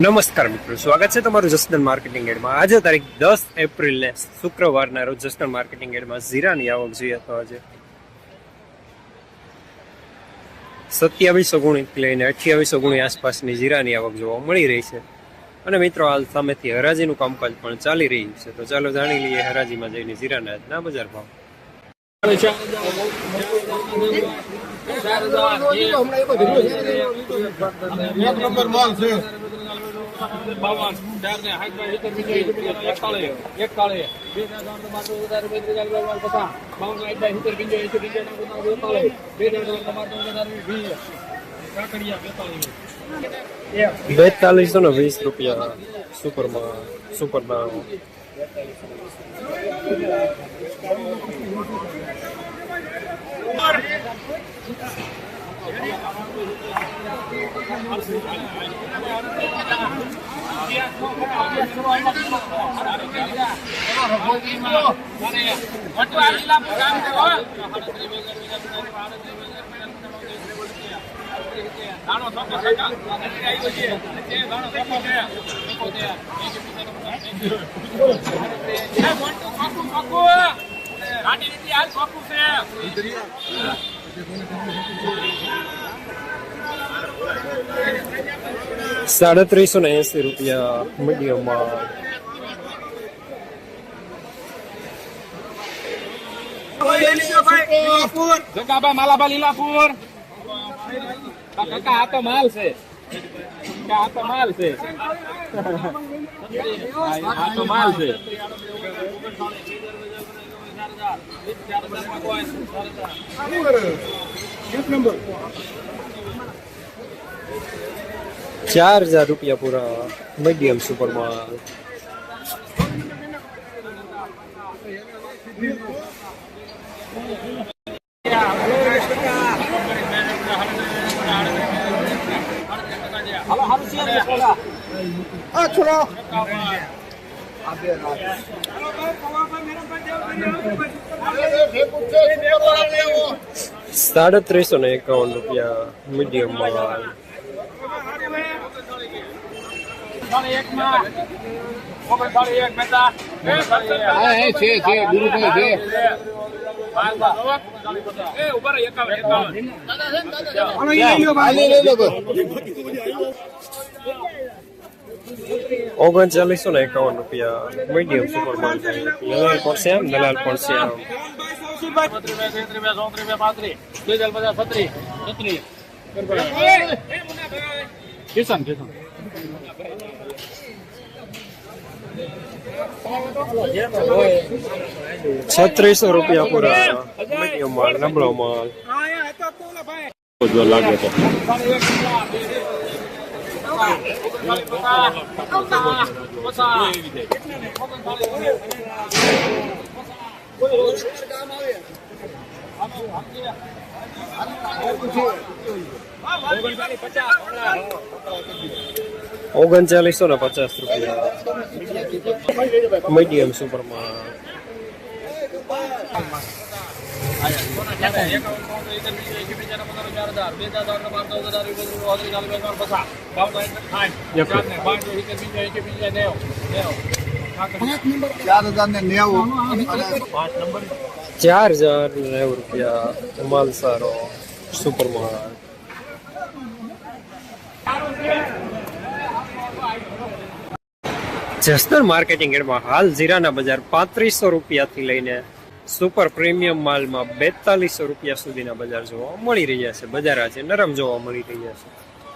નમસ્કાર મિત્રો, સ્વાગત છે તમારું જસદન માર્કેટિંગ એડમાં। આજે તારીખ 10 એપ્રિલને શુક્રવારના રોજ જસદન માર્કેટિંગ એડમાં જીરાની આવક જોઈએ તો આજે 2700 ગુણી લઈને 2800 ગુણી આસપાસની જીરાની આવક જોવા મળી રહી છે। અને મિત્રો હાલ સામેથી હરાજીનું કામકાજ પણ ચાલી રહ્યું છે, તો ચાલો જાણી લઈએ હરાજીમાં જઈને જીરાના આજના બજાર ભાવ। ₹4220 સુપરમાં ₹3780 મીડિયમમાં માલાબા લીલાપુર કાકા આ તો માલ છે, આ તો માલ છે, આ તો માલ છે। 4000 રૂપિયા પૂરા મીડિયમ સુપરમાં। ₹3751 મીડિયમમાં। ₹3951 મીડિયમ સુપરમાં દલાલ પડશે આમ દલાલ પડશે આમ। કિશન કિશન ₹3600 પૂરા મીડિયમ માલ નબળો માલ। જો લાગે તો ₹3950 મીડિયમ સુપરમાં। ₹4090 માલ સારો સુપરમાં। જસદન માર્કેટિંગ એડમાં હાલ જીરાના બજાર ₹3500 થી લઈને સુપર પ્રીમિયમ માલમાં ₹4200 સુધીના બજાર જોવા મળી રહ્યા છે। બજાર આજે નરમ જોવા મળી રહ્યા છે।